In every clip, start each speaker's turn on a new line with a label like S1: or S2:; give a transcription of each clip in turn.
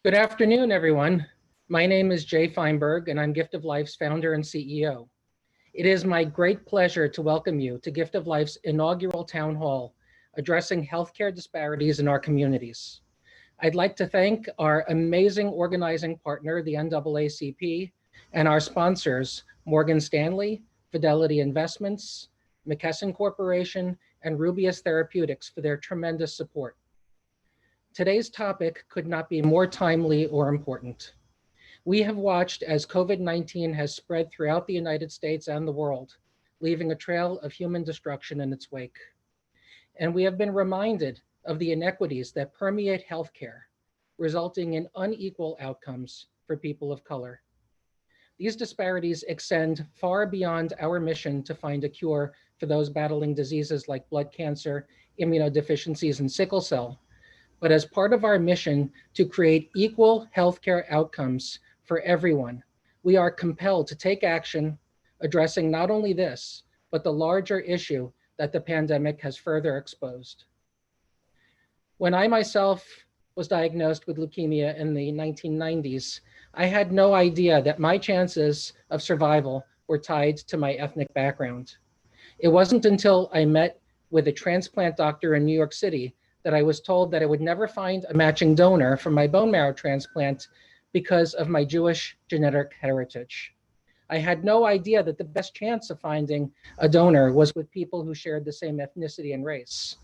S1: Good afternoon, everyone. My name is Jay Feinberg, and I'm Gift of Life's founder and CEO. It is my great pleasure to welcome you to Gift of Life's inaugural town hall addressing healthcare disparities in our communities. I'd like to thank our amazing organizing partner, the NAACP, and our sponsors, Morgan Stanley, Fidelity Investments, McKesson Corporation, and Rubius Therapeutics for their tremendous support. Today's topic could not be more timely or important. We have watched as COVID-19 has spread throughout the United States and the world, leaving a trail of human destruction in its wake. And we have been reminded of the inequities that permeate healthcare, resulting in unequal outcomes for people of color. These disparities extend far beyond our mission to find a cure for those battling diseases like blood cancer, immunodeficiencies, and sickle cell, but as part of our mission to create equal healthcare outcomes for everyone, we are compelled to take action addressing not only this, but the larger issue that the pandemic has further exposed. When I myself was diagnosed with leukemia in the 1990s, I had no idea that my chances of survival were tied to my ethnic background. It wasn't until I met with a transplant doctor in New York City that I was told that I would never find a matching donor for my bone marrow transplant because of my Jewish genetic heritage. I had no idea that the best chance of finding a donor was with people who shared the same ethnicity and race.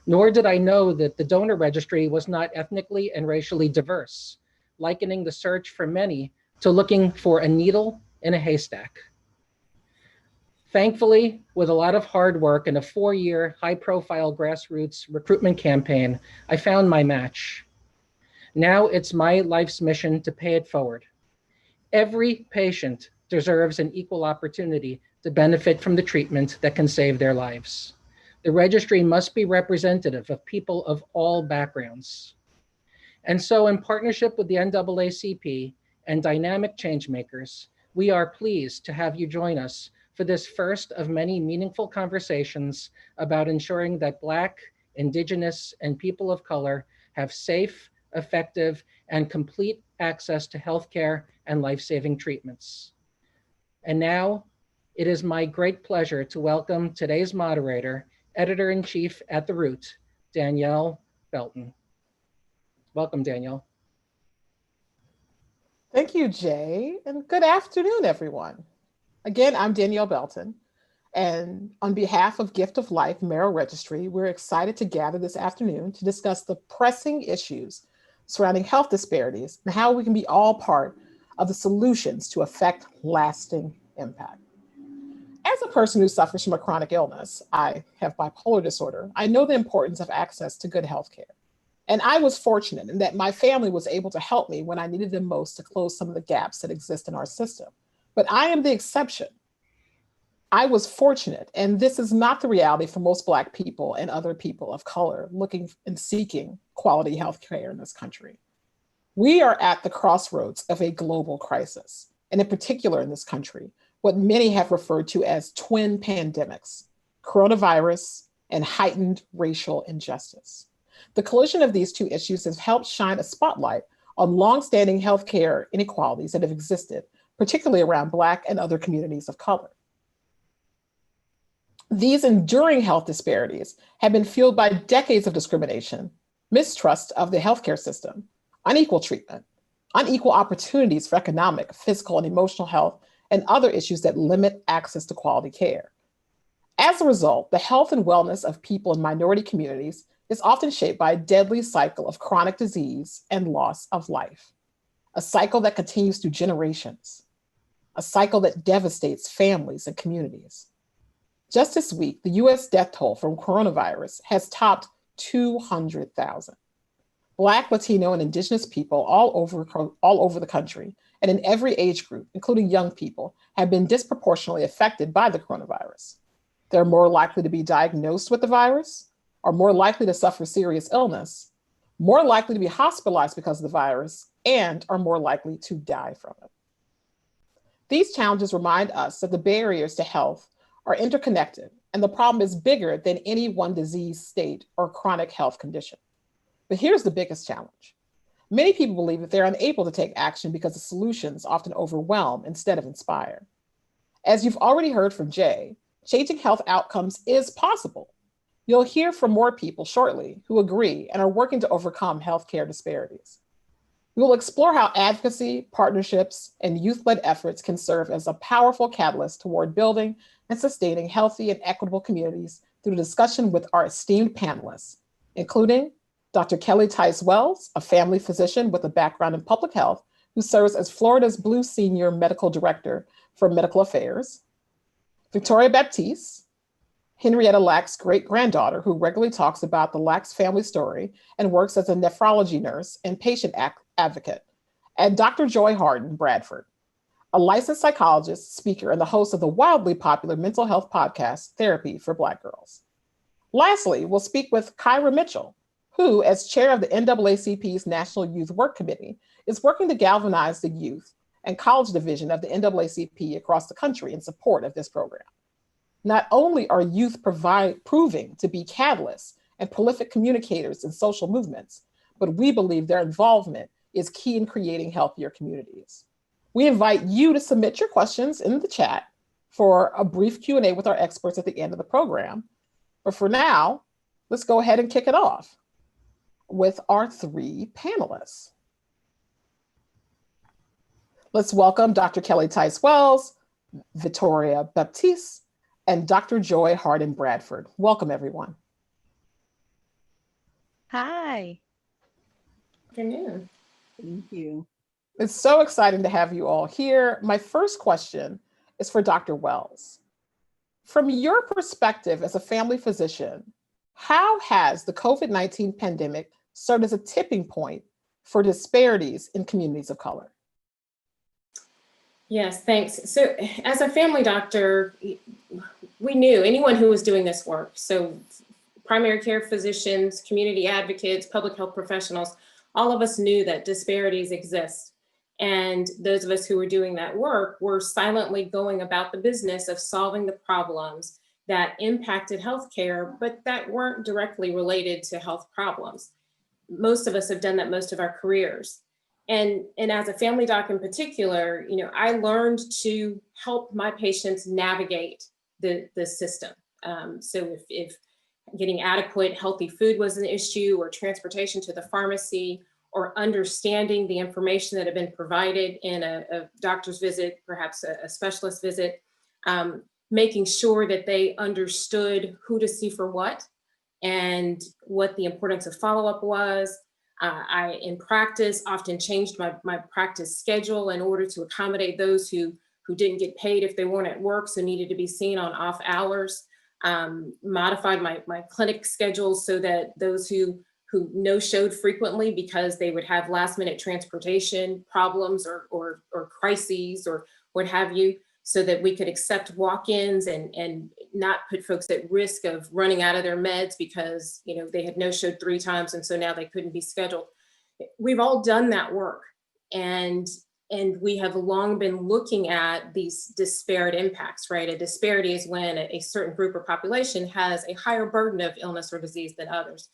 S1: Nor did I know that the donor registry was not ethnically and racially diverse, likening the search for many to looking for a needle in a haystack. Thankfully, with a lot of hard work and a 4-year high-profile grassroots recruitment campaign, I found my match. Now it's my life's mission to pay it forward. Every patient deserves an equal opportunity to benefit from the treatment that can save their lives. The registry must be representative of people of all backgrounds. And so, in partnership with the NAACP and dynamic changemakers, we are pleased to have you join us for this first of many meaningful conversations about ensuring that Black, Indigenous, and people of color have safe, effective, and complete access to healthcare and life-saving treatments. And now, it is my great pleasure to welcome today's moderator, Editor-in-Chief at The Root, Danielle Belton. Welcome, Danielle.
S2: Thank you, Jay, and good afternoon, everyone. Again, I'm Danielle Belton, and on behalf of Gift of Life Marrow Registry, we're excited to gather this afternoon to discuss the pressing issues surrounding health disparities and how we can be all part of the solutions to affect lasting impact. As a person who suffers from a chronic illness, I have bipolar disorder, I know the importance of access to good health care. And I was fortunate in that my family was able to help me when I needed them most to close some of the gaps that exist in our system. But I am the exception. I was fortunate, and this is not the reality for most Black people and other people of color looking and seeking quality health care in this country. We are at the crossroads of a global crisis, and in particular in this country, what many have referred to as twin pandemics, coronavirus and heightened racial injustice. The collision of these two issues has helped shine a spotlight on longstanding healthcare inequalities that have existed, particularly around Black and other communities of color. These enduring health disparities have been fueled by decades of discrimination, mistrust of the healthcare system, unequal treatment, unequal opportunities for economic, physical, and emotional health, and other issues that limit access to quality care. As a result, the health and wellness of people in minority communities is often shaped by a deadly cycle of chronic disease and loss of life, a cycle that continues through generations, a cycle that devastates families and communities. Just this week, the US death toll from coronavirus has topped 200,000. Black, Latino, and Indigenous people all over the country and in every age group, including young people, have been disproportionately affected by the coronavirus. They're more likely to be diagnosed with the virus, are more likely to suffer serious illness, more likely to be hospitalized because of the virus, and are more likely to die from it. These challenges remind us that the barriers to health are interconnected, and the problem is bigger than any one disease state or chronic health condition. But here's the biggest challenge. Many people believe that they're unable to take action because the solutions often overwhelm instead of inspire. As you've already heard from Jay, changing health outcomes is possible. You'll hear from more people shortly who agree and are working to overcome healthcare disparities. We will explore how advocacy, partnerships, and youth-led efforts can serve as a powerful catalyst toward building and sustaining healthy and equitable communities through discussion with our esteemed panelists, including Dr. Kelly Tice Wells, a family physician with a background in public health, who serves as Florida's Blue Senior Medical Director for Medical Affairs, Victoria Baptiste, Henrietta Lack's great-granddaughter, who regularly talks about the Lack's family story and works as a nephrology nurse and patient advocate, and Dr. Joy Harden Bradford, a licensed psychologist, speaker, and the host of the wildly popular mental health podcast, Therapy for Black Girls. Lastly, we'll speak with Kyra Mitchell, who, as chair of the NAACP's National Youth Work Committee, is working to galvanize the youth and college division of the NAACP across the country in support of this program. Not only are youth proving to be catalysts and prolific communicators in social movements, but we believe their involvement is key in creating healthier communities. We invite you to submit your questions in the chat for a brief Q&A with our experts at the end of the program. But for now, let's go ahead and kick it off with our three panelists. Let's welcome Dr. Kelly Tice Wells, Victoria Baptiste, and Dr. Joy Harden Bradford. Welcome, everyone.
S3: Hi.
S4: Good afternoon.
S3: Thank you.
S2: It's so exciting to have you all here. My first question is for Dr. Wells. From your perspective as a family physician, how has the COVID-19 pandemic served as a tipping point for disparities in communities of color?
S4: Yes, thanks. So as a family doctor, we knew anyone who was doing this work, so primary care physicians, community advocates, public health professionals, all of us knew that disparities exist. And those of us who were doing that work were silently going about the business of solving the problems that impacted healthcare, but that weren't directly related to health problems. Most of us have done that most of our careers. And as a family doc in particular, I learned to help my patients navigate the system. So if getting adequate healthy food was an issue, or transportation to the pharmacy, or understanding the information that had been provided in a doctor's visit, perhaps a specialist visit, making sure that they understood who to see for what and what the importance of follow-up was. I, in practice, often changed my practice schedule in order to accommodate those who didn't get paid if they weren't at work, so needed to be seen on off hours. Modified my clinic schedules so that those who no-showed frequently because they would have last-minute transportation problems or crises or what have you, so that we could accept walk-ins and not put folks at risk of running out of their meds because they had no-showed 3 times and so now they couldn't be scheduled. We've all done that work, and we have long been looking at these disparate impacts, right? A disparity is when a certain group or population has a higher burden of illness or disease than others.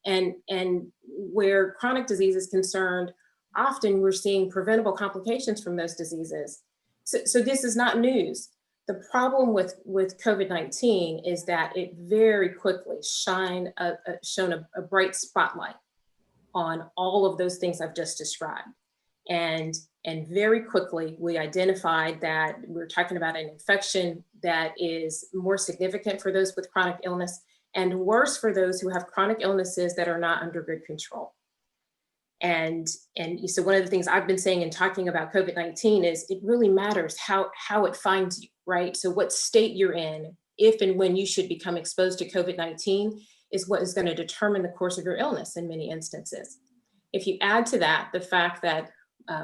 S4: And where chronic disease is concerned, often we're seeing preventable complications from those diseases. So this is not news. The problem with COVID-19 is that it very quickly shone a bright spotlight on all of those things I've just described. And very quickly, we identified that we're talking about an infection that is more significant for those with chronic illness and worse for those who have chronic illnesses that are not under good control. And so one of the things I've been saying in talking about COVID-19 is it really matters how it finds you, right? So what state you're in, if and when you should become exposed to COVID-19 is what is going to determine the course of your illness in many instances. If you add to that the fact that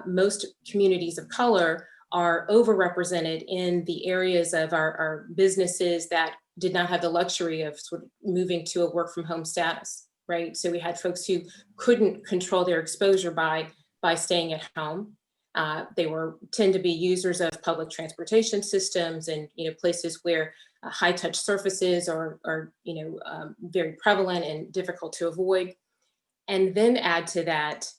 S4: most communities of color are overrepresented in the areas of our businesses that did not have the luxury of sort of moving to a work from home status, right? So we had folks who couldn't control their exposure by staying at home. They tend to be users of public transportation systems and places where high touch surfaces are very prevalent and difficult to avoid. And then add to that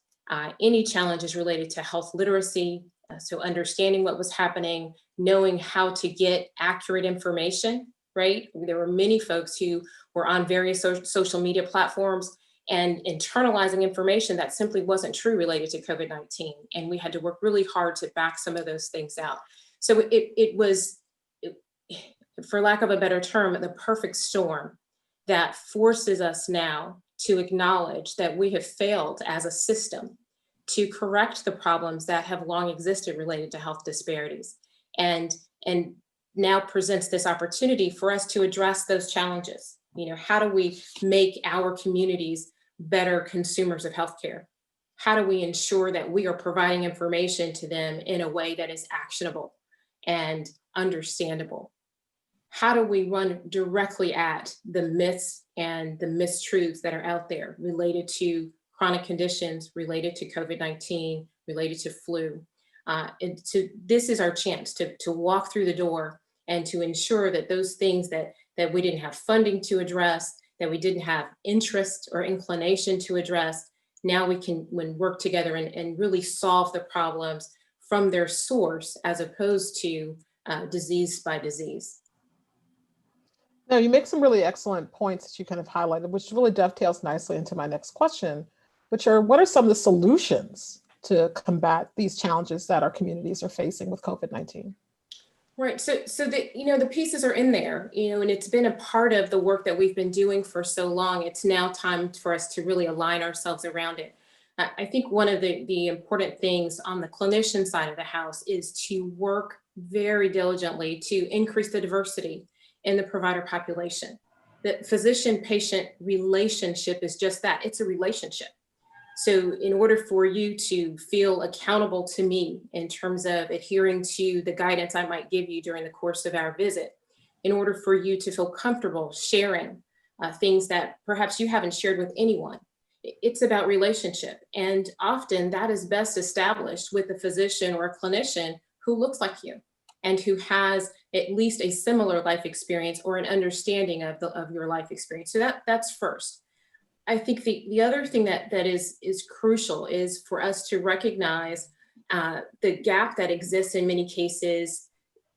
S4: any challenges related to health literacy. So understanding what was happening, knowing how to get accurate information, right? There were many folks who were on various social media platforms and internalizing information that simply wasn't true related to COVID-19. And we had to work really hard to back some of those things out. So it was, for lack of a better term, the perfect storm that forces us now to acknowledge that we have failed as a system to correct the problems that have long existed related to health disparities, and now presents this opportunity for us to address those challenges. How do we make our communities better consumers of healthcare? How do we ensure that we are providing information to them in a way that is actionable and understandable? How do we run directly at the myths and the mistruths that are out there related to chronic conditions, related to COVID-19, related to flu? This is our chance to walk through the door and to ensure that those things that we didn't have funding to address, that we didn't have interest or inclination to address, now we can work together and really solve the problems from their source as opposed to disease by disease.
S2: Now, you make some really excellent points that you kind of highlighted, which really dovetails nicely into my next question, which are, what are some of the solutions to combat these challenges that our communities are facing with COVID-19?
S4: Right. So the pieces are in there, and it's been a part of the work that we've been doing for so long. It's now time for us to really align ourselves around it. I think one of the important things on the clinician side of the house is to work very diligently to increase the diversity in the provider population. The physician-patient relationship is just that. It's a relationship. So in order for you to feel accountable to me in terms of adhering to the guidance I might give you during the course of our visit, in order for you to feel comfortable sharing things that perhaps you haven't shared with anyone, it's about relationship. And often that is best established with a physician or a clinician who looks like you and who has at least a similar life experience or an understanding of your life experience. So that's first. I think the other thing that is crucial is for us to recognize the gap that exists in many cases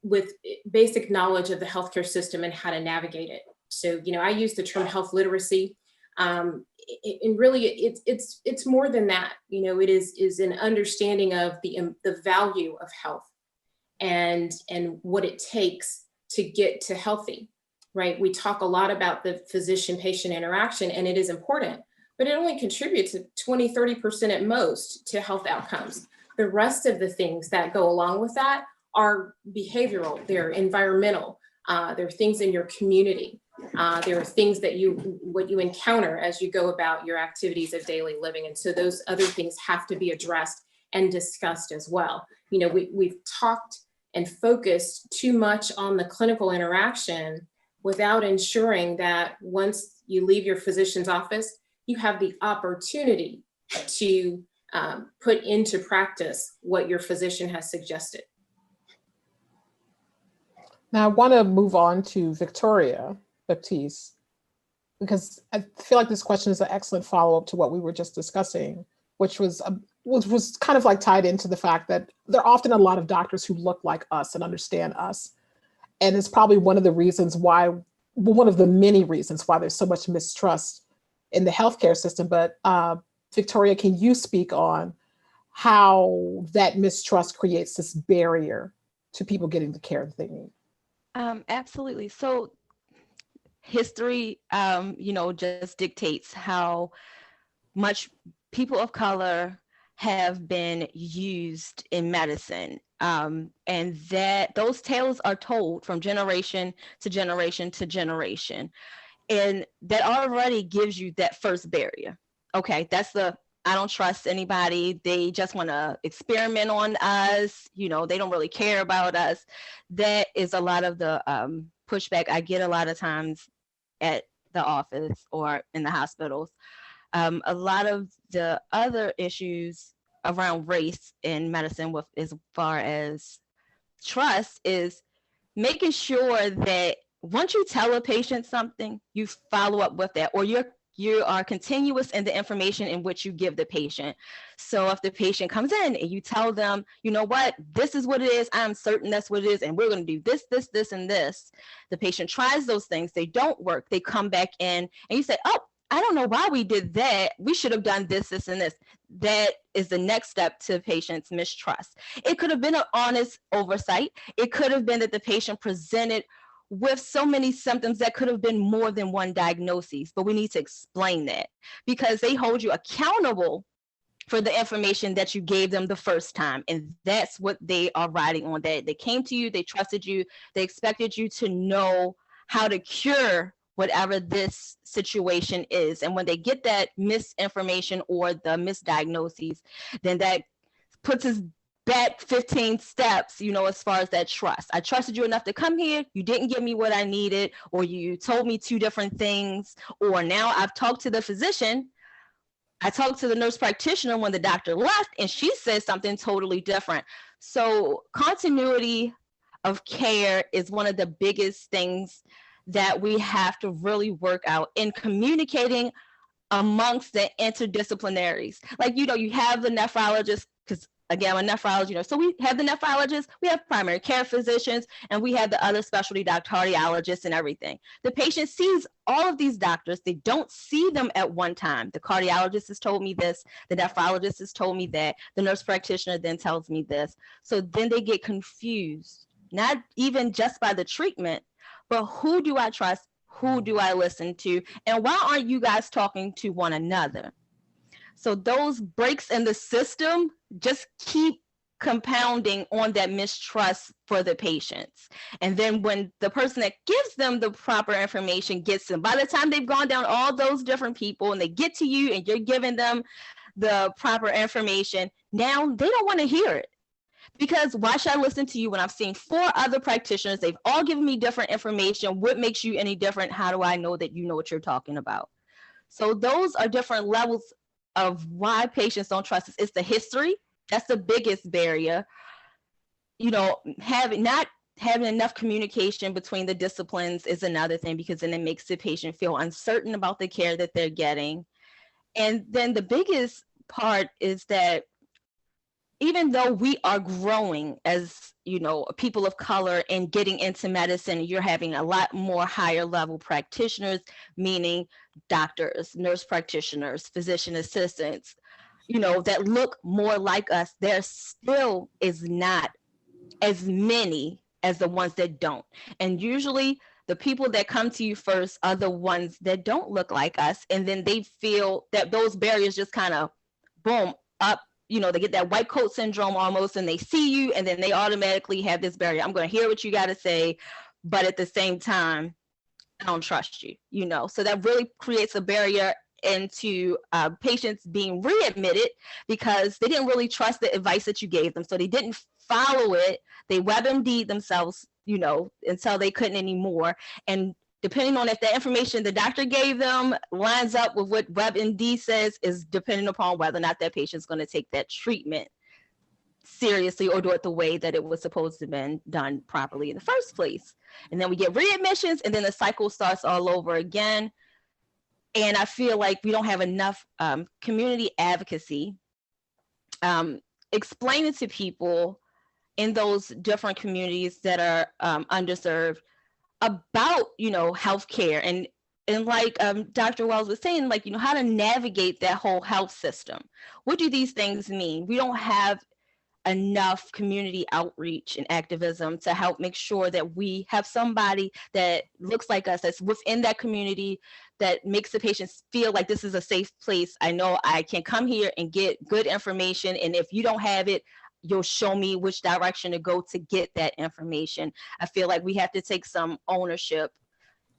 S4: with basic knowledge of the healthcare system and how to navigate it. So, I use the term health literacy. And really, it's more than that. It is an understanding of the value of health and what it takes to get to healthy. Right? We talk a lot about the physician-patient interaction, and it is important, but it only contributes to 20, 30% at most to health outcomes. The rest of the things that go along with that are behavioral, they're environmental, there are things in your community, there are things that what you encounter as you go about your activities of daily living. And so those other things have to be addressed and discussed as well. We've talked and focused too much on the clinical interaction without ensuring that once you leave your physician's office, you have the opportunity to put into practice what your physician has suggested.
S2: Now, I want to move on to Victoria Baptiste, because I feel like this question is an excellent follow-up to what we were just discussing, which was kind of like tied into the fact that there are often a lot of doctors who look like us and understand us. And it's probably one of the many reasons why there's so much mistrust in the healthcare system. But Victoria, can you speak on how that mistrust creates this barrier to people getting the care that they need?
S3: Absolutely. So history, just dictates how much people of color have been used in medicine. And that those tales are told from generation to generation to generation. And that already gives you that first barrier. Okay, that's I don't trust anybody. They just want to experiment on us. They don't really care about us. That is a lot of the pushback I get a lot of times at the office or in the hospitals. A lot of the other issues around race in medicine with as far as trust is making sure that once you tell a patient something, you follow up with that, or you're You are continuous in the information in which you give the patient. So if the patient comes in and you tell them, you know what, this is what it is, I'm certain that's what it is, and we're going to do this, this, this, and this. The patient tries those things, they don't work, they come back in and you say, oh, I don't know why we did that. We should have done this, this, and this. That is the next step to patient's mistrust. It could have been an honest oversight. It could have been that the patient presented with so many symptoms that could have been more than one diagnosis, but we need to explain that because they hold you accountable for the information that you gave them the first time. And that's what they are riding on. That they came to you, they trusted you, they expected you to know how to cure whatever this situation is. And when they get that misinformation or the misdiagnoses, then that puts us back 15 steps, you know, as far as that trust. I trusted you enough to come here. You didn't give me what I needed, or you told me two different things, or now I've talked to the physician. I talked to the nurse practitioner when the doctor left, and she said something totally different. So continuity of care is one of the biggest things that we have to really work out in communicating amongst the interdisciplinaries. Like, you know, you have the nephrologist, because again, I'm a nephrologist, you know, so we have the nephrologist, we have primary care physicians, and we have the other specialty doctor, cardiologists and everything. The patient sees all of these doctors. They don't see them at one time. The cardiologist has told me this, the nephrologist has told me that, the nurse practitioner then tells me this. So then they get confused, not even just by the treatment, but who do I trust? Who do I listen to? And why aren't you guys talking to one another? So those breaks in the system just keep compounding on that mistrust for the patients. And then when the person that gives them the proper information gets them, by the time they've gone down all those different people and they get to you and you're giving them the proper information, now they don't want to hear it. Because why should I listen to you when I've seen 4 other practitioners? They've all given me different information. What makes you any different? How do I know that you know what you're talking about? So those are different levels of why patients don't trust us. It's the history. That's the biggest barrier. You know, not having enough communication between the disciplines is another thing, because then it makes the patient feel uncertain about the care that they're getting. And then the biggest part is that even though we are growing as, you know, people of color and getting into medicine, you're having a lot more higher level practitioners, meaning doctors, nurse practitioners, physician assistants, you know, that look more like us. There still is not as many as the ones that don't. And usually the people that come to you first are the ones that don't look like us. And then they feel that those barriers just kind of boom up. You know, they get that white coat syndrome almost, and they see you and then they automatically have this barrier. I'm going to hear what you got to say, but at the same time, I don't trust you, you know. So that really creates a barrier into patients being readmitted because they didn't really trust the advice that you gave them. So they didn't follow it. They WebMD'd themselves, you know, until they couldn't anymore. And depending on if the information the doctor gave them lines up with what WebMD says is depending upon whether or not that patient's going to take that treatment seriously or do it the way that it was supposed to have been done properly in the first place. And then we get readmissions, and then the cycle starts all over again. And I feel like we don't have enough community advocacy explaining to people in those different communities that are underserved about, you know, healthcare and like Dr. Wells was saying, like, you know, how to navigate that whole health system. What do these things mean? We don't have enough community outreach and activism to help make sure that we have somebody that looks like us, that's within that community, that makes the patients feel like this is a safe place. I know I can come here and get good information, and if you don't have it, you'll show me which direction to go to get that information. I feel like we have to take some ownership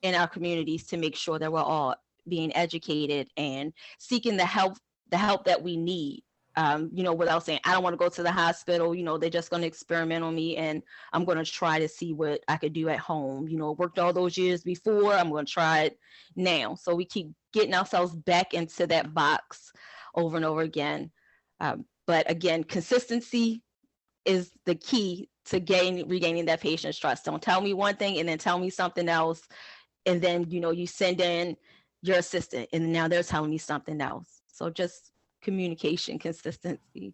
S3: in our communities to make sure that we're all being educated and seeking the help that we need. You know, without saying, I don't want to go to the hospital, you know, they're just going to experiment on me and I'm going to try to see what I could do at home. You know, worked all those years before, I'm going to try it now. So we keep getting ourselves back into that box over and over again. But again, consistency is the key to regaining that patient's trust. Don't tell me one thing and then tell me something else. And then, you know, you send in your assistant, and now they're telling me something else. So just communication, consistency.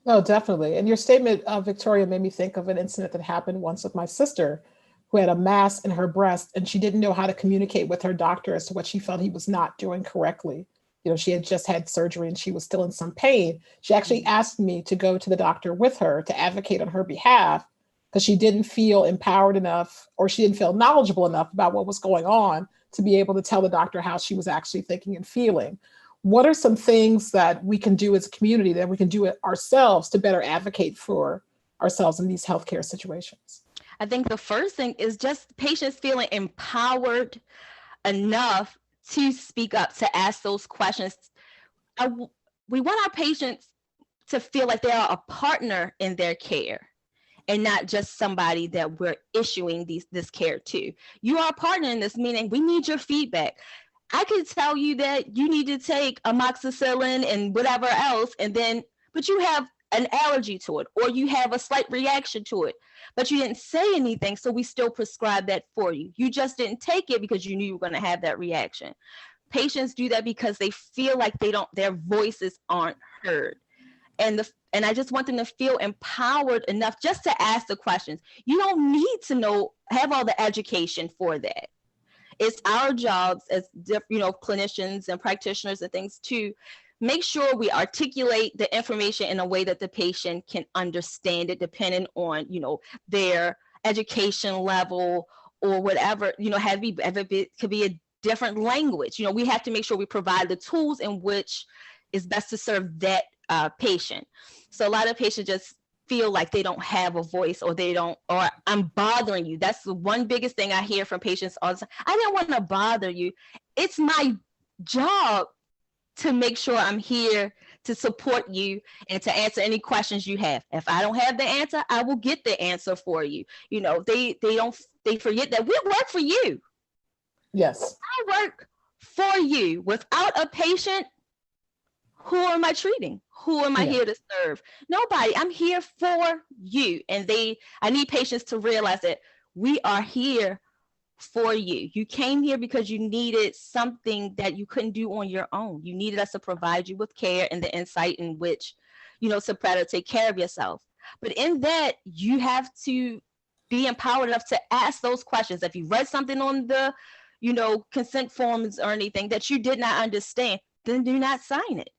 S2: No, definitely. And your statement, Victoria, made me think of an incident that happened once with my sister, who had a mass in her breast, and she didn't know how to communicate with her doctor as to what she felt he was not doing correctly. You know, she had just had surgery and she was still in some pain. She actually asked me to go to the doctor with her to advocate on her behalf, because she didn't feel empowered enough, or she didn't feel knowledgeable enough about what was going on to be able to tell the doctor how she was actually thinking and feeling. What are some things that we can do as a community, that we can do it ourselves to better advocate for ourselves in these healthcare situations?
S3: I think the first thing is just patients feeling empowered enough to speak up, to ask those questions. We want our patients to feel like they are a partner in their care and not just somebody that we're issuing this care to. You are a partner in this, meaning we need your feedback. I could tell you that you need to take amoxicillin and whatever else, but you have an allergy to it, or you have a slight reaction to it, but you didn't say anything, so we still prescribe that for you. You just didn't take it because you knew you were going to have that reaction. Patients do that because they feel like their voices aren't heard. And I just want them to feel empowered enough just to ask the questions. You don't need to have all the education for that. It's our jobs as clinicians and practitioners and things to make sure we articulate the information in a way that the patient can understand it, depending on their education level or whatever. It could be a different language. We have to make sure we provide the tools in which is best to serve that patient. So a lot of patients just feel like they don't have a voice, or I'm bothering you. That's the one biggest thing I hear from patients all the time. I didn't want to bother you. It's my job to make sure I'm here to support you and to answer any questions you have. If I don't have the answer, I will get the answer for you. They forget that we work for you.
S2: Yes.
S3: I work for you. Without a patient, who am I treating? Who am I here to serve? Nobody. I'm here for you. And I need patients to realize that we are here for you. You came here because you needed something that you couldn't do on your own. You needed us to provide you with care and the insight in which, to better take care of yourself. But in that, you have to be empowered enough to ask those questions. If you read something on the, consent forms or anything that you did not understand, then do not sign it.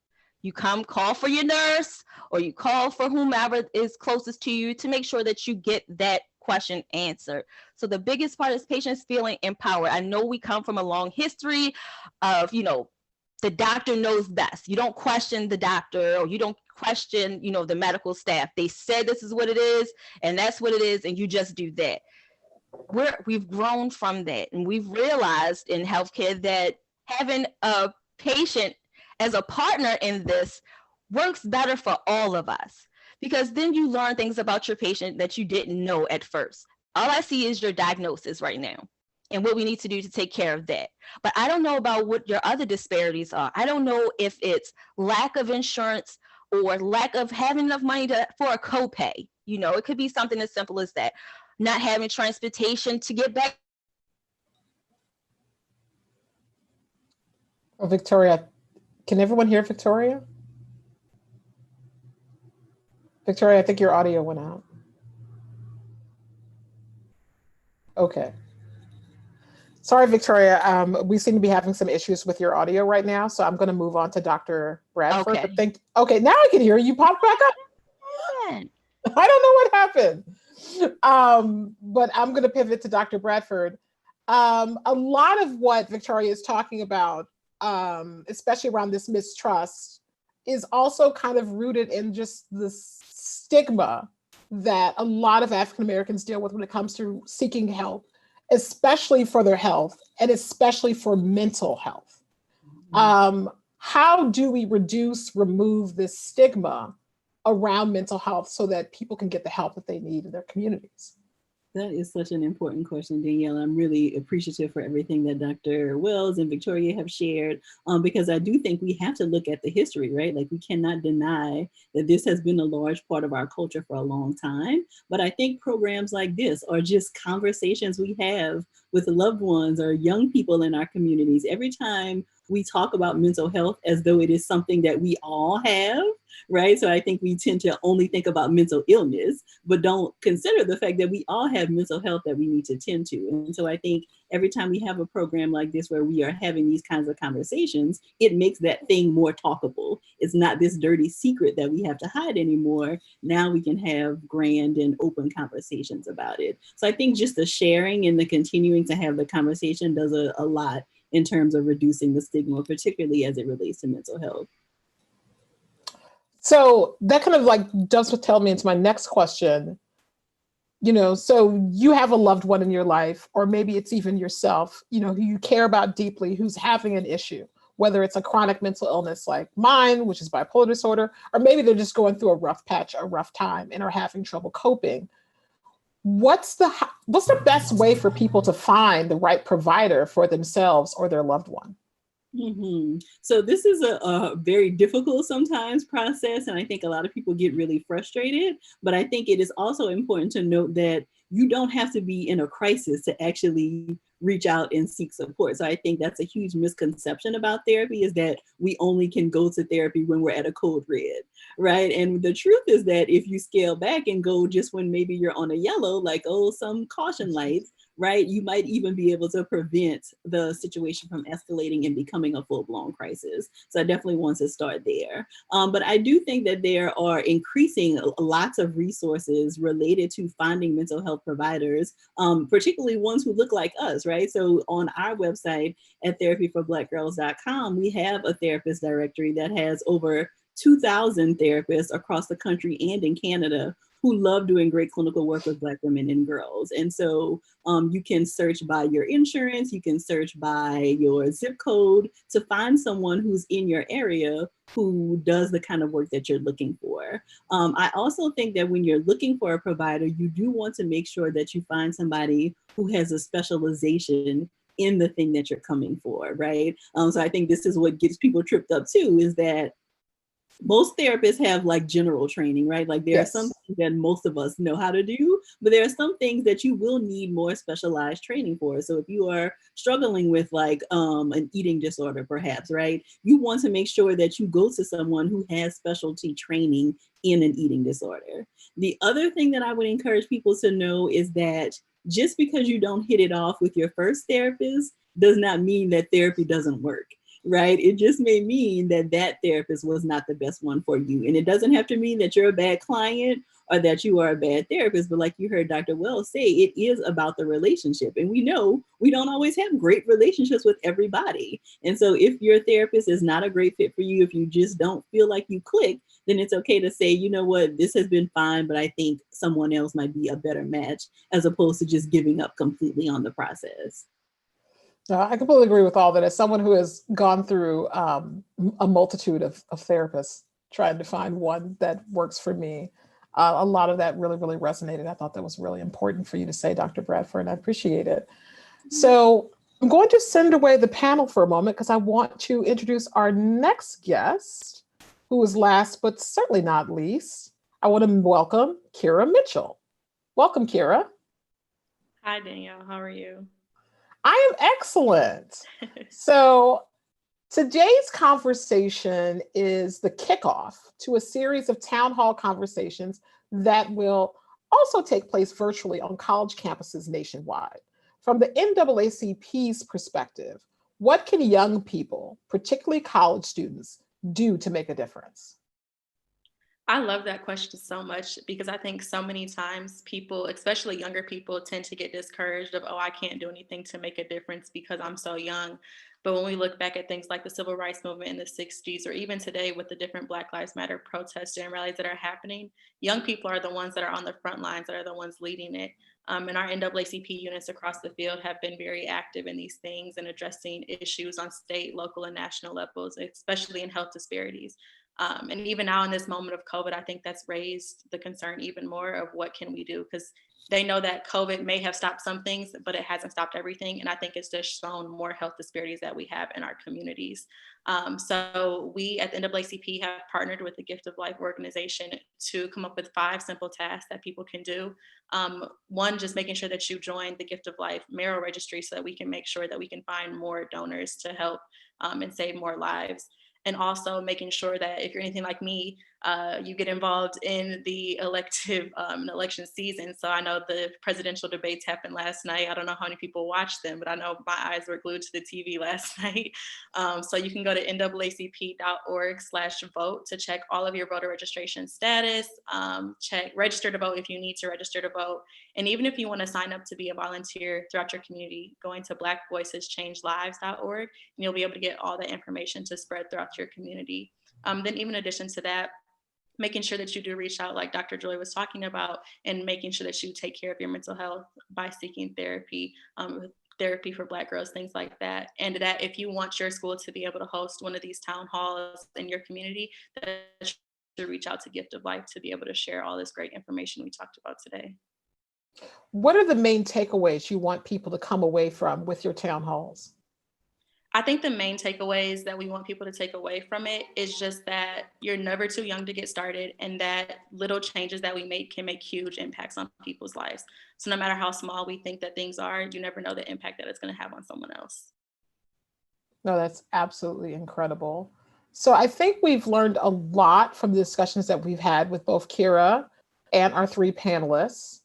S3: You call for your nurse, or you call for whomever is closest to you to make sure that you get that question answered. So the biggest part is patients feeling empowered. I know we come from a long history of, the doctor knows best. You don't question the doctor, or you don't question, the medical staff. They said this is what it is, and that's what it is, and you just do that. We've grown from that, and we've realized in healthcare that having a patient as a partner in this works better for all of us, because then you learn things about your patient that you didn't know at first. All I see is your diagnosis right now and what we need to do to take care of that. But I don't know about what your other disparities are. I don't know if it's lack of insurance or lack of having enough money for a copay. It could be something as simple as that. Not having transportation to get back.
S2: Oh, Victoria, can everyone hear Victoria? Victoria, I think your audio went out. Okay. Sorry, Victoria. We seem to be having some issues with your audio right now, so I'm going to move on to Dr. Bradford.
S3: Okay.
S2: Okay, now I can hear you. You popped back up. I don't know what happened. But I'm going to pivot to Dr. Bradford. A lot of what Victoria is talking about, especially around this mistrust, is also kind of rooted in just the stigma that a lot of African Americans deal with when it comes to seeking help, especially for their health and especially for mental health. How do we remove this stigma around mental health so that people can get the help that they need in their communities?
S5: That is such an important question, Danielle. I'm really appreciative for everything that Dr. Wells and Victoria have shared, because I do think we have to look at the history, right? Like we cannot deny that this has been a large part of our culture for a long time. But I think programs like this are just conversations we have with loved ones or young people in our communities. Every time we talk about mental health as though it is something that we all have, right? So I think we tend to only think about mental illness, but don't consider the fact that we all have mental health that we need to tend to. And so I think every time we have a program like this where we are having these kinds of conversations, it makes that thing more talkable. It's not this dirty secret that we have to hide anymore. Now we can have grand and open conversations about it. So I think just the sharing and the continuing to have the conversation does a lot in terms of reducing the stigma, particularly as it relates to mental health.
S2: So that kind of like does tell me into my next question. You know, so you have a loved one in your life, or maybe it's even yourself, you know, who you care about deeply, who's having an issue, whether it's a chronic mental illness like mine, which is bipolar disorder, or maybe they're just going through a rough patch, a rough time, and are having trouble coping. What's the best way for people to find the right provider for themselves or their loved one?
S5: So this is a very difficult sometimes process, and I think a lot of people get really frustrated, but I think it is also important to note that you don't have to be in a crisis to actually reach out and seek support. So I think that's a huge misconception about therapy, is that we only can go to therapy when we're at a code red, right? And the truth is that if you scale back and go just when maybe you're on a yellow, like, oh, some caution lights, right? You might even be able to prevent the situation from escalating and becoming a full-blown crisis. So I definitely want to start there. But I do think that there are increasing lots of resources related to finding mental health providers, particularly ones who look like us, right? So on our website at therapyforblackgirls.com, we have a therapist directory that has over 2,000 therapists across the country and in Canada who love doing great clinical work with Black women and girls. And so you can search by your insurance, you can search by your zip code to find someone who's in your area who does the kind of work that you're looking for. I also think that when you're looking for a provider, you do want to make sure that you find somebody who has a specialization in the thing that you're coming for, right? So I think this is what gets people tripped up too, is that most therapists have like general training, right? Like there are some things that most of us know how to do, but there are some things that you will need more specialized training for. So if you are struggling with like an eating disorder, perhaps, right? You want to make sure that you go to someone who has specialty training in an eating disorder. The other thing that I would encourage people to know is that just because you don't hit it off with your first therapist does not mean that therapy doesn't work. Right? It just may mean that that therapist was not the best one for you. And it doesn't have to mean that you're a bad client or that you are a bad therapist, but like you heard Dr. Wells say, it is about the relationship. And we know we don't always have great relationships with everybody. And so if your therapist is not a great fit for you, if you just don't feel like you click, then it's okay to say, you know what, this has been fine, but I think someone else might be a better match, as opposed to just giving up completely on the process.
S2: I completely agree with all that. As someone who has gone through a multitude of therapists trying to find one that works for me, a lot of that really, really resonated. I thought that was really important for you to say, Dr. Bradford, and I appreciate it. So I'm going to send away the panel for a moment because I want to introduce our next guest, who is last but certainly not least. I want to welcome Kira Mitchell. Welcome, Kira.
S6: Hi, Danielle. How are you?
S2: I am excellent. So today's conversation is the kickoff to a series of town hall conversations that will also take place virtually on college campuses nationwide. From the NAACP's perspective, what can young people, particularly college students, do to make a difference?
S6: I love that question so much because I think so many times people, especially younger people, tend to get discouraged of, oh, I can't do anything to make a difference because I'm so young. But when we look back at things like the civil rights movement in the 60s, or even today with the different Black Lives Matter protests and rallies that are happening, young people are the ones that are on the front lines, that are the ones leading it. And our NAACP units across the field have been very active in these things and addressing issues on state, local, and national levels, especially in health disparities. And even now in this moment of COVID, I think that's raised the concern even more of what can we do? Because they know that COVID may have stopped some things, but it hasn't stopped everything. And I think it's just shown more health disparities that we have in our communities. So we at the NAACP have partnered with the Gift of Life organization to come up with 5 simple tasks that people can do. One, just making sure that you join the Gift of Life Marrow Registry so that we can make sure that we can find more donors to help and save more lives. And also making sure that if you're anything like me, you get involved in the election season. So I know the presidential debates happened last night. I don't know how many people watched them, but I know my eyes were glued to the TV last night. So you can go to naacp.org/vote to check all of your voter registration status, check register to vote if you need to register to vote. And even if you want to sign up to be a volunteer throughout your community, going to blackvoiceschangelives.org, and you'll be able to get all the information to spread throughout your community. Then even in addition to that, making sure that you do reach out like Dr. Joy was talking about, and making sure that you take care of your mental health by seeking therapy, therapy for Black girls, things like that. And that if you want your school to be able to host one of these town halls in your community, that you should reach out to Gift of Life to be able to share all this great information we talked about today.
S2: What are the main takeaways you want people to come away from with your town halls?
S6: I think the main takeaways that we want people to take away from it is just that you're never too young to get started, and that little changes that we make can make huge impacts on people's lives. So no matter how small we think that things are, you never know the impact that it's going to have on someone else.
S2: No, that's absolutely incredible. So I think we've learned a lot from the discussions that we've had with both Kira and our 3 panelists,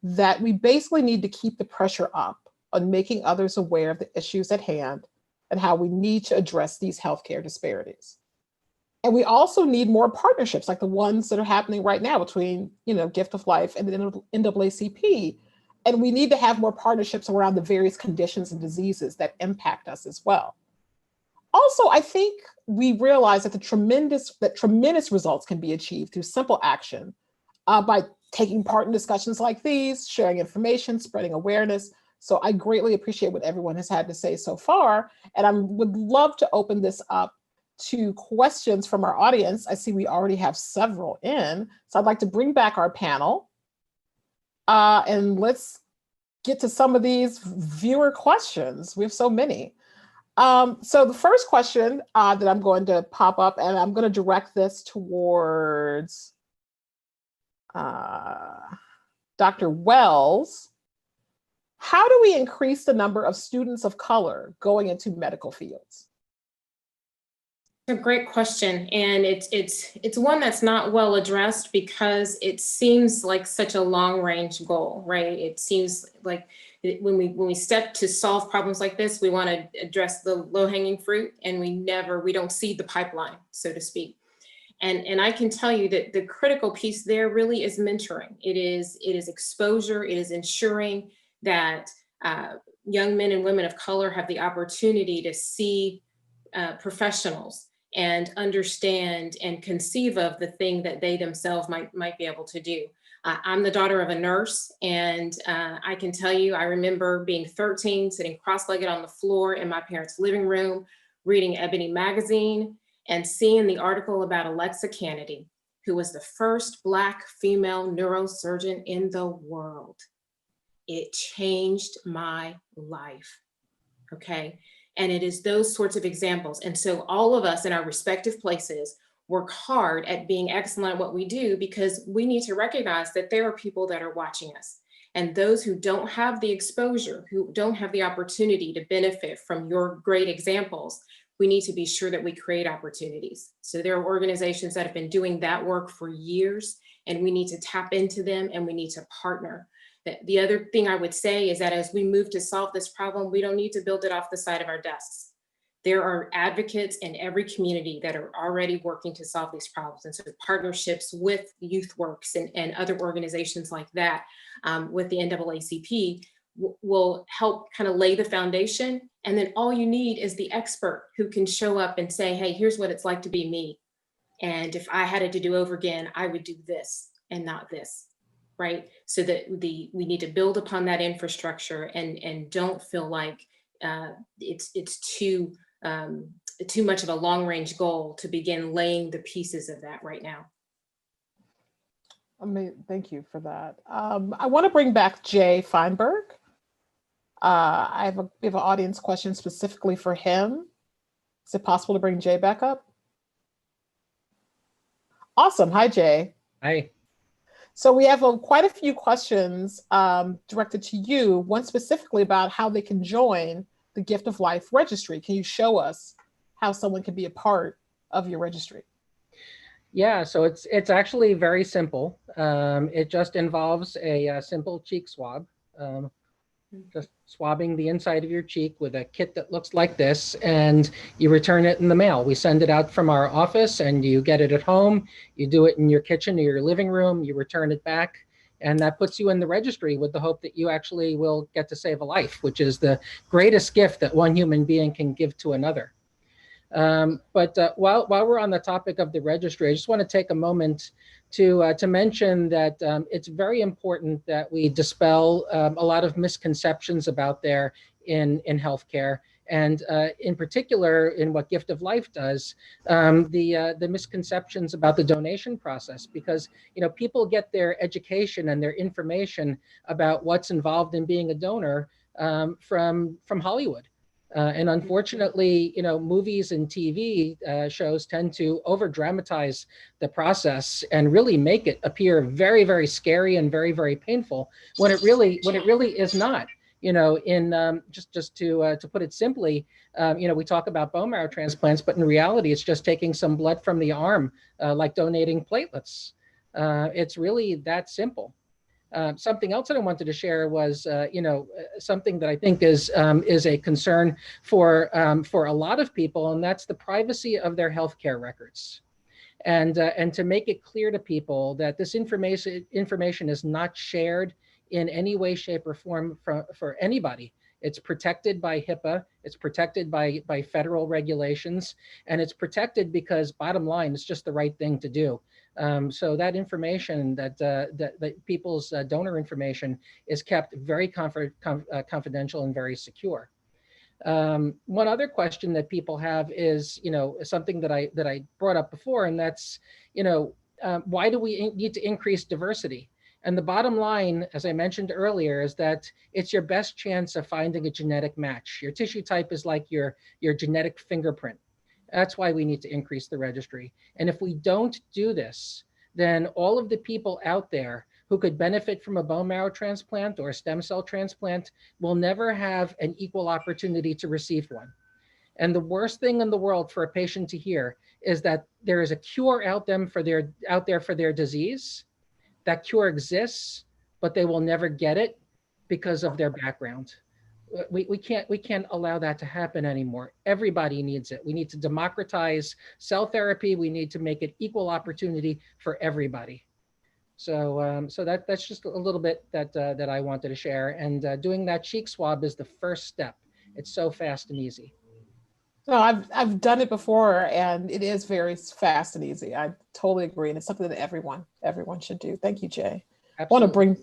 S2: that we basically need to keep the pressure up on making others aware of the issues at hand and how we need to address these healthcare disparities. And we also need more partnerships like the ones that are happening right now between, Gift of Life and the NAACP. And we need to have more partnerships around the various conditions and diseases that impact us as well. Also, I think we realize that tremendous results can be achieved through simple action by taking part in discussions like these, sharing information, spreading awareness. So I greatly appreciate what everyone has had to say so far. And I would love to open this up to questions from our audience. I see we already have several in. So I'd like to bring back our panel and let's get to some of these viewer questions. We have so many. So the first question that I'm going to pop up, and I'm going to direct this towards Dr. Wells. How do we increase the number of students of color going into medical fields?
S4: A great question, and it's one that's not well addressed because it seems like such a long-range goal, right? It seems like when we step to solve problems like this, we want to address the low-hanging fruit, and we don't see the pipeline, so to speak. And I can tell you that the critical piece there really is mentoring. It is exposure. It is ensuring that young men and women of color have the opportunity to see professionals and understand and conceive of the thing that they themselves might be able to do. I'm the daughter of a nurse, and I can tell you, I remember being 13, sitting cross-legged on the floor in my parents' living room, reading Ebony magazine, and seeing the article about Alexa Kennedy, who was the first Black female neurosurgeon in the world. It changed my life, okay? And it is those sorts of examples. And so all of us in our respective places work hard at being excellent at what we do, because we need to recognize that there are people that are watching us. And those who don't have the exposure, who don't have the opportunity to benefit from your great examples, we need to be sure that we create opportunities. So there are organizations that have been doing that work for years, and we need to tap into them, and we need to partner. The other thing I would say is that as we move to solve this problem, we don't need to build it off the side of our desks. There are advocates in every community that are already working to solve these problems. And so partnerships with YouthWorks and other organizations like that with the NAACP will help kind of lay the foundation. And then all you need is the expert who can show up and say, hey, here's what it's like to be me. And if I had it to do over again, I would do this and not this, right? So that we need to build upon that infrastructure and don't feel like it's too too much of a long range goal to begin laying the pieces of that right now.
S2: I mean, thank you for that. I want to bring back Jay Feinberg. We have an audience question specifically for him. Is it possible to bring Jay back up? Awesome. Hi, Jay.
S1: Hi.
S2: So we have quite a few questions directed to you, one specifically about how they can join the Gift of Life Registry. Can you show us how someone can be a part of your registry?
S1: Yeah, so it's actually very simple. It just involves a simple cheek swab. Just swabbing the inside of your cheek with a kit that looks like this, and you return it in the mail. We send it out from our office and you get it at home. You do it in your kitchen or your living room, you return it back, and that puts you in the registry with the hope that you actually will get to save a life, which is the greatest gift that one human being can give to another. But while we're on the topic of the registry, I just want to take a moment to mention that it's very important that we dispel a lot of misconceptions about there in healthcare, and in particular in what Gift of Life does, the misconceptions about the donation process, because people get their education and their information about what's involved in being a donor from Hollywood. And unfortunately, movies and TV shows tend to over dramatize the process and really make it appear very, very scary and very, very painful when it really is not. Just to put it simply, we talk about bone marrow transplants, but in reality, it's just taking some blood from the arm, like donating platelets. It's really that simple. Something else that I wanted to share was, something that I think is a concern for a lot of people, and that's the privacy of their healthcare records. And to make it clear to people that this information is not shared in any way, shape, or form for anybody. It's protected by HIPAA, it's protected by federal regulations, and it's protected because, bottom line, it's just the right thing to do. So that information, that people's donor information, is kept very confidential and very secure. One other question that people have is, something that I brought up before, and that's, why do we need to increase diversity? And the bottom line, as I mentioned earlier, is that it's your best chance of finding a genetic match. Your tissue type is like your genetic fingerprint. That's why we need to increase the registry. And if we don't do this, then all of the people out there who could benefit from a bone marrow transplant or a stem cell transplant will never have an equal opportunity to receive one. And the worst thing in the world for a patient to hear is that there is a cure out there for their disease. That cure exists, but they will never get it because of their background. We can't allow that to happen anymore. Everybody needs it. We need to democratize cell therapy. We need to make it equal opportunity for everybody. So that's just a little bit that I wanted to share. And doing that cheek swab is the first step. It's so fast and easy.
S2: No, I've done it before, and it is very fast and easy. I totally agree, and it's something that everyone should do. Thank you, Jay.
S1: Absolutely.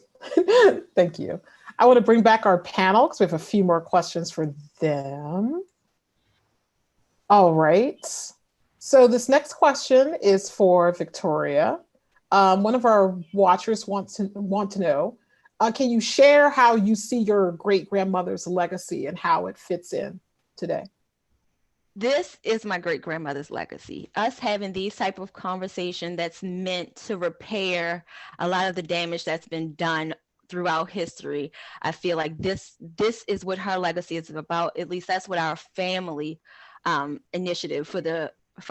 S2: Thank you. I want to bring back our panel because we have a few more questions for them. All right. So this next question is for Victoria. One of our watchers want to know, can you share how you see your great-grandmother's legacy and how it fits in today?
S3: This is my great-grandmother's legacy. Us having these type of conversation that's meant to repair a lot of the damage that's been done throughout history. I feel like this is what her legacy is about. At least that's what our family initiative for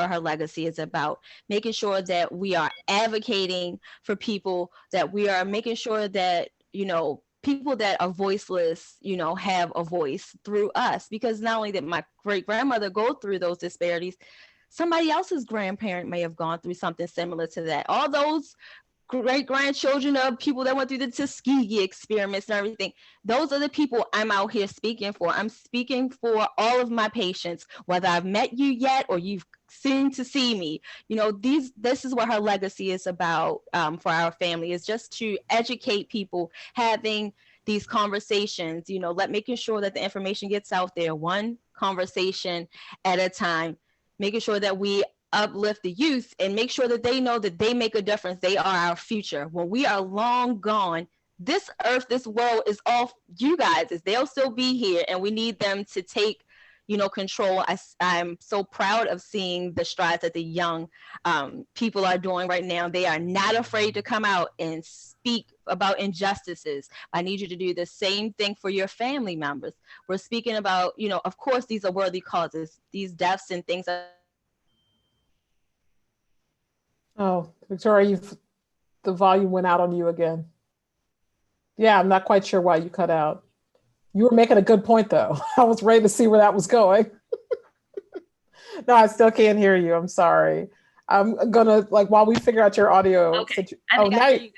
S3: her legacy is about. Making sure that we are advocating for people, that we are making sure that, people that are voiceless, have a voice through us, because not only did my great-grandmother go through those disparities, somebody else's grandparent may have gone through something similar to that. All those great-grandchildren of people that went through the Tuskegee experiments and everything, those are the people I'm out here speaking for. I'm speaking for all of my patients, whether I've met you yet or you've seen to see me. This is what her legacy is about for our family, is just to educate people, having these conversations, making sure that the information gets out there, one conversation at a time, making sure that we uplift the youth and make sure that they know that they make a difference. They are our future. When we are long gone, this earth, this world is all you guys. They'll still be here, and we need them to take, control. I'm so proud of seeing the strides that the young people are doing right now. They are not afraid to come out and speak about injustices. I need you to do the same thing for your family members. We're speaking about, of course, these are worthy causes. These deaths and things are.
S2: Oh, Victoria, the volume went out on you again. Yeah, I'm not quite sure why you cut out. You were making a good point, though. I was ready to see where that was going. No, I still can't hear you. I'm sorry. I'm gonna, while we figure out your audio.
S3: Okay, I think I hear you guys.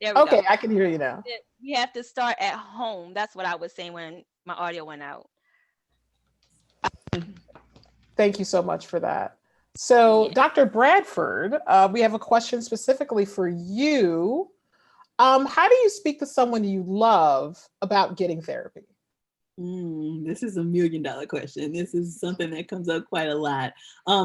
S3: There we go.
S2: Okay, I can hear you now.
S3: We have to start at home. That's what I was saying when my audio went out.
S2: Thank you so much for that. So,
S3: Yeah.
S2: Dr. Bradford, we have a question specifically for you. How do you speak to someone you love about getting therapy?
S5: This is $1 million question. This is something that comes up quite a lot.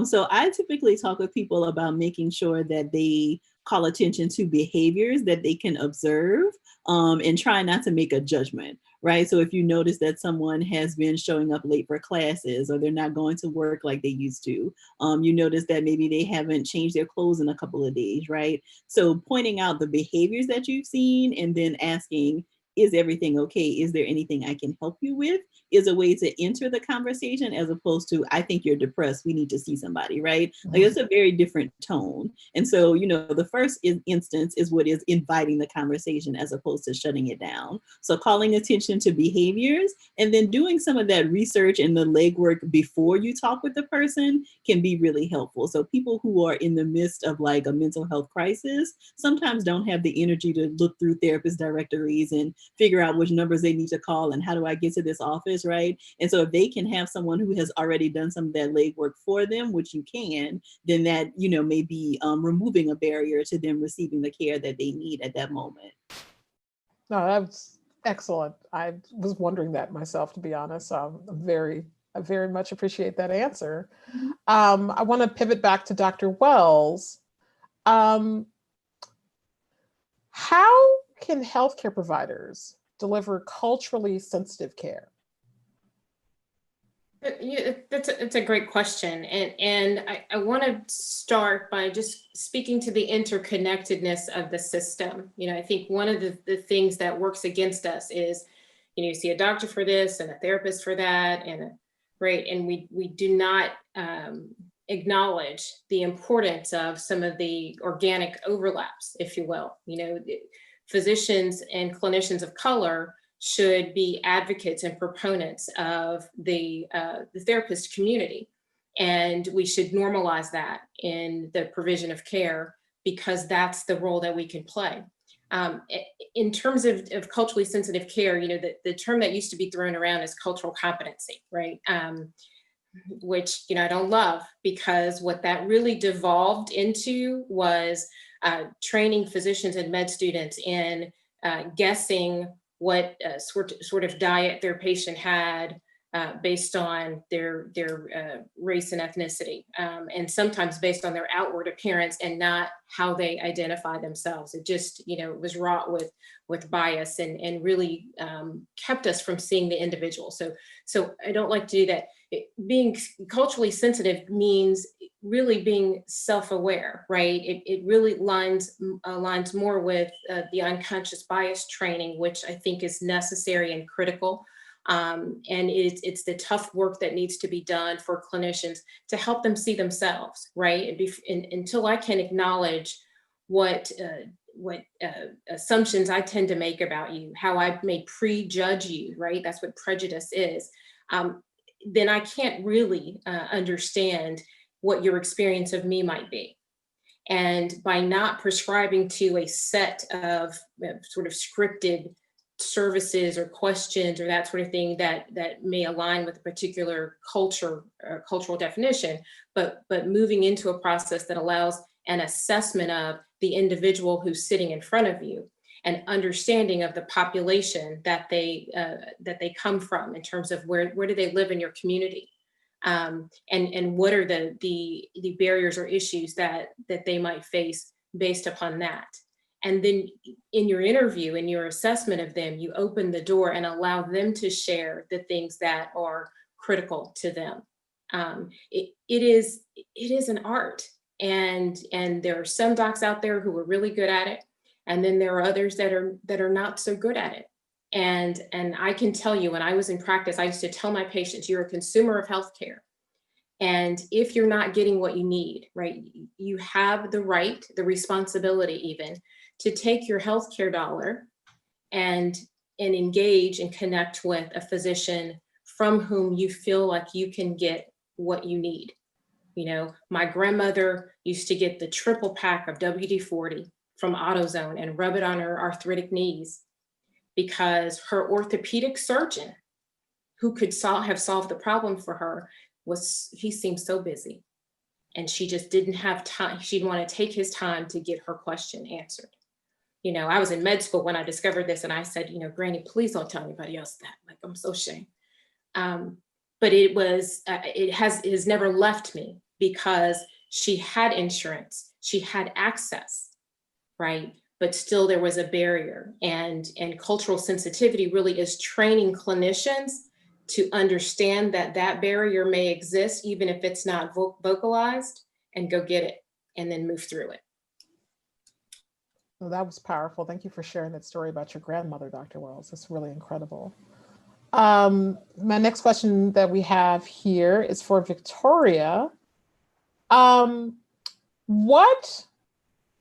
S5: So I typically talk with people about making sure that they call attention to behaviors that they can observe, and try not to make a judgment, right? So if you notice that someone has been showing up late for classes, or they're not going to work like they used to, you notice that maybe they haven't changed their clothes in a couple of days, right? So pointing out the behaviors that you've seen and then asking, is everything okay? Is there anything I can help you with? Is a way to enter the conversation, as opposed to, I think you're depressed, we need to see somebody, right? Like, it's a very different tone. And so, the first instance is what is inviting the conversation, as opposed to shutting it down. So calling attention to behaviors, and then doing some of that research and the legwork before you talk with the person can be really helpful. So people who are in the midst of like a mental health crisis sometimes don't have the energy to look through therapist directories and figure out which numbers they need to call and how do I get to this office, right? And so if they can have someone who has already done some of that legwork for them, which you can, then that, may be removing a barrier to them receiving the care that they need at that moment.
S2: No, that's excellent. I was wondering that myself, to be honest. I very much appreciate that answer. I want to pivot back to Dr. Wells. How can healthcare providers deliver culturally sensitive care?
S4: It's a great question. And I want to start by just speaking to the interconnectedness of the system. I think one of the things that works against us is, you see a doctor for this and a therapist for that, and we do not acknowledge the importance of some of the organic overlaps, if you will. Physicians and clinicians of color should be advocates and proponents of the therapist community. And we should normalize that in the provision of care, because that's the role that we can play. In terms of culturally sensitive care, the term that used to be thrown around is cultural competency, right? Which, I don't love, because what that really devolved into was training physicians and med students in guessing what sort of diet their patient had based on their race and ethnicity, and sometimes based on their outward appearance and not how they identify themselves. It just, was wrought with bias and really kept us from seeing the individual. So I don't like to do that. Being culturally sensitive means really being self-aware, right? It really aligns more with the unconscious bias training, which I think is necessary and critical. And it's the tough work that needs to be done for clinicians to help them see themselves, right? Until I can acknowledge what assumptions I tend to make about you, how I may prejudge you, right? That's what prejudice is. Then I can't really understand what your experience of me might be. And by not prescribing to a set of sort of scripted services or questions or that sort of thing that may align with a particular culture or cultural definition, but moving into a process that allows an assessment of the individual who's sitting in front of you, and understanding of the population that they come from in terms of where do they live in your community. and what are the barriers or issues that they might face based upon that. And then in your interview, in your assessment of them, you open the door and allow them to share the things that are critical to them. It is an art, and there are some docs out there who are really good at it, and then there are others that are not so good at it. And I can tell you, when I was in practice, I used to tell my patients, you're a consumer of healthcare. And if you're not getting what you need, right, you have the right, the responsibility even, to take your healthcare dollar and engage and connect with a physician from whom you feel like you can get what you need. You know, my grandmother used to get the triple pack of WD-40 from AutoZone and rub it on her arthritic knees, because her orthopedic surgeon, who could have solved the problem for her, he seemed so busy, and she just didn't have time. She'd want to take his time to get her question answered. You know, I was in med school when I discovered this, and I said, you know, Granny, please don't tell anybody else that. Like, I'm so ashamed. But it has never left me, because she had insurance, she had access, right? But still there was a barrier, and cultural sensitivity really is training clinicians to understand that barrier may exist, even if it's not vocalized, and go get it and then move through it.
S2: Well, that was powerful. Thank you for sharing that story about your grandmother, Dr. Wells. That's really incredible. My next question that we have here is for Victoria. What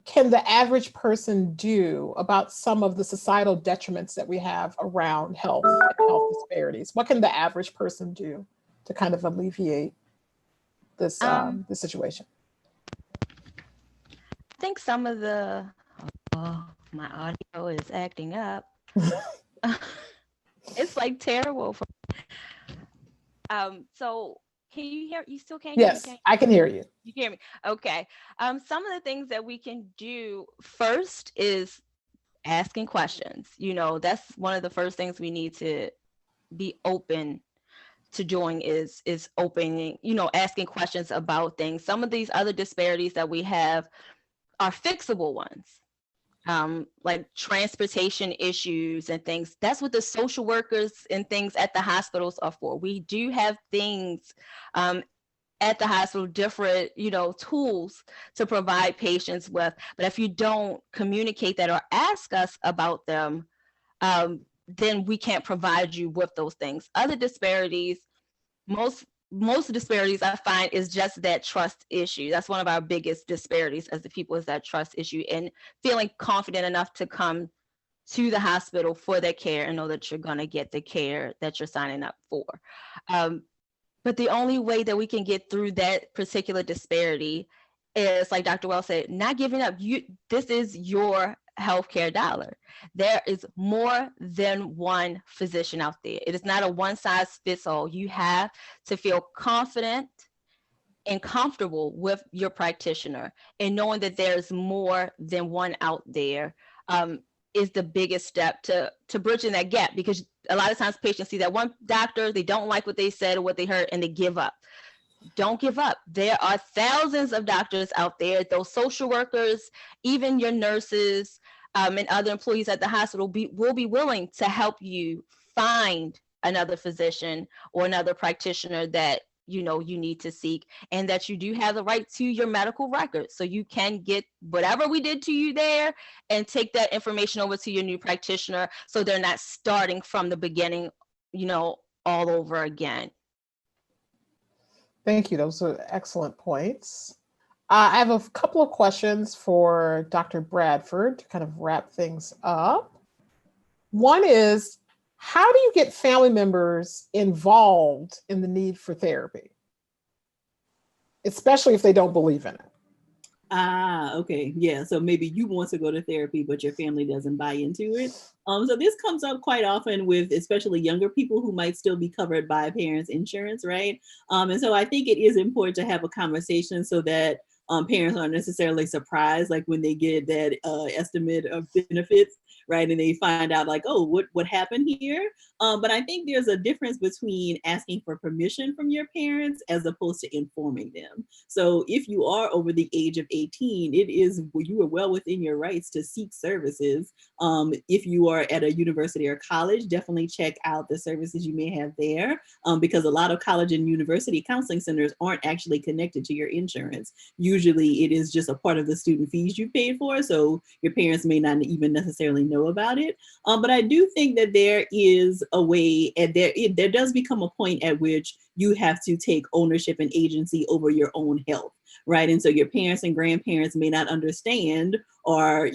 S2: can the average person do about some of the societal detriments that we have around health and health disparities? What can the average person do to kind of alleviate this, this situation?
S3: I think some of the, my audio is acting up. It's like terrible. So can you hear? You still can't hear me?
S2: Yes, I can hear you.
S3: You hear me? Okay. Some of the things that we can do first is asking questions. You know, that's one of the first things we need to be open to doing is opening, you know, asking questions about things. Some of these other disparities that we have are fixable ones. Like transportation issues and things. That's what the social workers and things at the hospitals are for. We do have things at the hospital, different, you know, tools to provide patients with. But if you don't communicate that or ask us about them, then we can't provide you with those things. Other disparities, most disparities I find is just that trust issue. That's one of our biggest disparities as the people, is that trust issue, and feeling confident enough to come to the hospital for their care and know that you're going to get the care that you're signing up for. But the only way that we can get through that particular disparity is, like Dr. Wells said, not giving up. This is your healthcare dollar. There is more than one physician out there. It is not a one size fits all. You have to feel confident and comfortable with your practitioner, and knowing that there's more than one out there is the biggest step to bridging that gap, because a lot of times patients see that one doctor, they don't like what they said or what they heard, and they give up. Don't give up. There are thousands of doctors out there, those social workers, even your nurses and other employees at the hospital will be willing to help you find another physician or another practitioner that you know you need to seek, and that you do have the right to your medical records, so you can get whatever we did to you there and take that information over to your new practitioner, so they're not starting from the beginning, you know, all over again.
S2: Thank you. Those are excellent points. I have a couple of questions for Dr. Bradford to kind of wrap things up. One is, how do you get family members involved in the need for therapy, especially if they don't believe in it?
S5: Okay. Yeah. So maybe you want to go to therapy, but your family doesn't buy into it. So this comes up quite often with especially younger people who might still be covered by parents' insurance, right? And so I think it is important to have a conversation so that parents aren't necessarily surprised, like when they get that estimate of benefits, right? And they find out like, oh, what happened here? But I think there's a difference between asking for permission from your parents as opposed to informing them. So if you are over the age of 18, you are well within your rights to seek services. If you are at a university or college, definitely check out the services you may have there, because a lot of college and university counseling centers aren't actually connected to your insurance. Usually it is just a part of the student fees you paid for, so your parents may not even necessarily know about it. But I do think that there is a way, and there does become a point at which you have to take ownership and agency over your own health, right? And so your parents and grandparents may not understand or,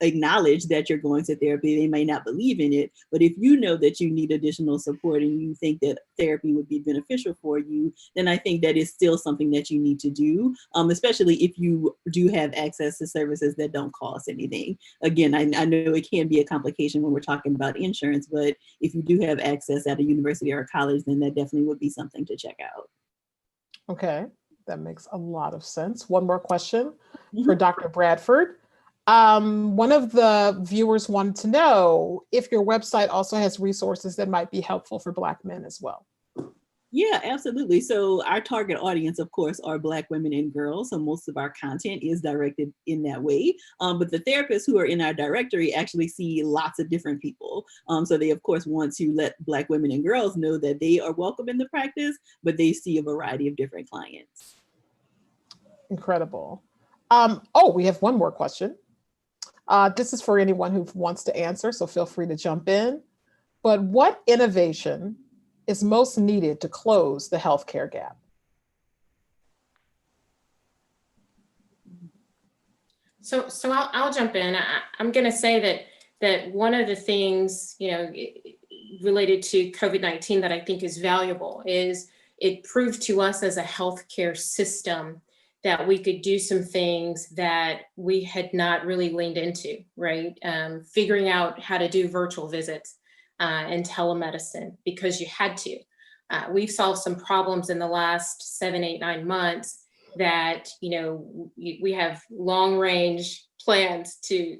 S5: acknowledge that you're going to therapy. They may not believe in it, but if you know that you need additional support and you think that therapy would be beneficial for you, then I think that is still something that you need to do, especially if you do have access to services that don't cost anything. Again, I know it can be a complication when we're talking about insurance, but if you do have access at a university or a college, then that definitely would be something to check out.
S2: Okay, that makes a lot of sense. One more question for Dr. Bradford. One of the viewers wanted to know if your website also has resources that might be helpful for Black men as well.
S5: Yeah, absolutely. So our target audience, of course, are Black women and girls. So most of our content is directed in that way. But the therapists who are in our directory actually see lots of different people. So they, of course, want to let Black women and girls know that they are welcome in the practice, but they see a variety of different clients.
S2: Incredible. We have one more question. This is for anyone who wants to answer, so feel free to jump in. But what innovation is most needed to close the healthcare gap?
S4: So I'll jump in. I'm going to say that one of the things, related to COVID-19 that I think is valuable is it proved to us as a healthcare system that we could do some things that we had not really leaned into, right? Figuring out how to do virtual visits and telemedicine because you had to. We've solved some problems in the last 7, 8, 9 months that, we have long range plans to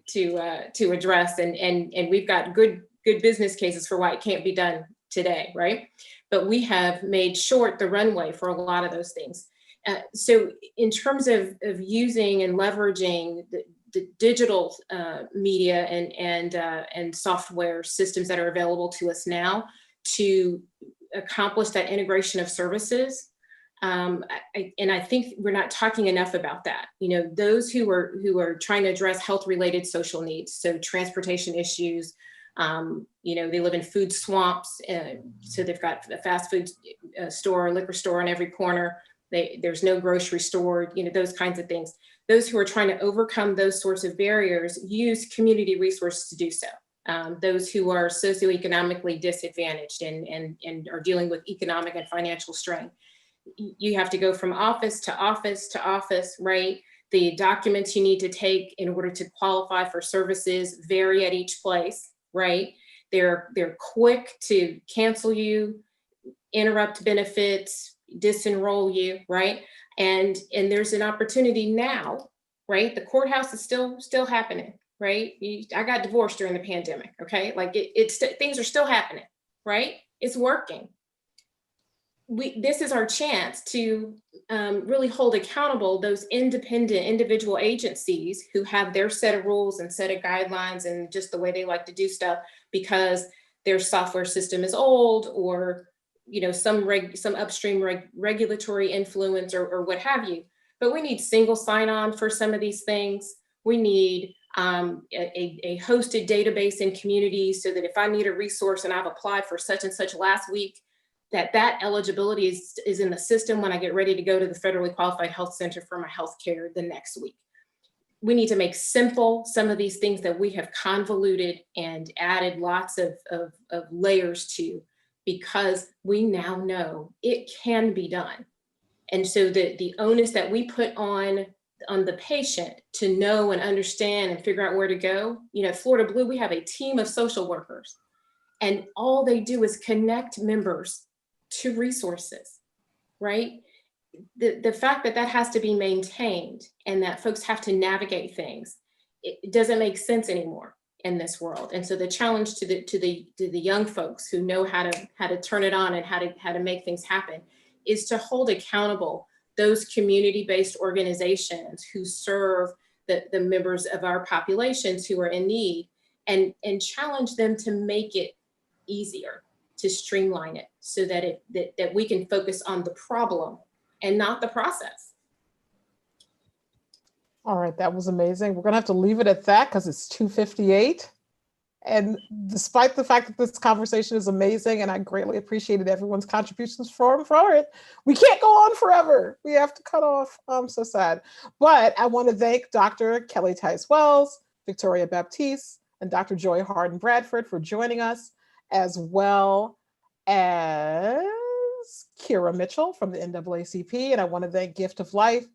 S4: address, and we've got good business cases for why it can't be done today, right? But we have made short the runway for a lot of those things. So in terms of using and leveraging the digital media and software systems that are available to us now to accomplish that integration of services, and I think we're not talking enough about that. Those who are trying to address health-related social needs, so transportation issues, they live in food swamps, so they've got a fast food store, liquor store on every corner. There's no grocery store, those kinds of things. Those who are trying to overcome those sorts of barriers use community resources to do so. Those who are socioeconomically disadvantaged and are dealing with economic and financial strain. You have to go from office to office to office, right? The documents you need to take in order to qualify for services vary at each place, right? They're quick to cancel you, interrupt benefits, disenroll you, right? And there's an opportunity now, right? The courthouse is still happening, right? I got divorced during the pandemic, okay? Like things are still happening, right? It's working. This is our chance to really hold accountable those independent individual agencies who have their set of rules and set of guidelines and just the way they like to do stuff because their software system is old or some upstream regulatory influence or what have you. But we need single sign-on for some of these things. We need a hosted database in communities so that if I need a resource and I've applied for such and such last week, that eligibility is in the system when I get ready to go to the federally qualified health center for my health care the next week. We need to make simple some of these things that we have convoluted and added lots of layers to, because we now know it can be done. And so the onus that we put on the patient to know and understand and figure out where to go, at Florida Blue, we have a team of social workers, and all they do is connect members to resources, right? the fact that that has to be maintained and that folks have to navigate things, it doesn't make sense anymore in this world. And so the challenge to the young folks who know how to turn it on and how to make things happen is to hold accountable those community-based organizations who serve the members of our populations who are in need, and challenge them to make it easier, to streamline it so that that we can focus on the problem and not the process.
S2: All right, that was amazing. We're gonna have to leave it at that because it's 2:58. And despite the fact that this conversation is amazing and I greatly appreciated everyone's contributions for it, we can't go on forever. We have to cut off. I'm so sad. But I want to thank Dr. Kelly Tice Wells, Victoria Baptiste, and Dr. Joy Harden Bradford for joining us, as well as Kira Mitchell from the NAACP. And I want to thank Gift of Life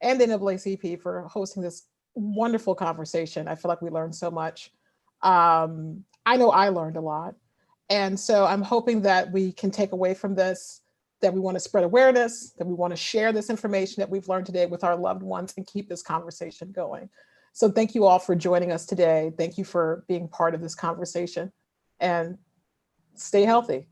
S2: and the NAACP for hosting this wonderful conversation. I feel like we learned so much. I know I learned a lot. And so I'm hoping that we can take away from this, that we want to spread awareness, that we want to share this information that we've learned today with our loved ones and keep this conversation going. So thank you all for joining us today. Thank you for being part of this conversation, and stay healthy.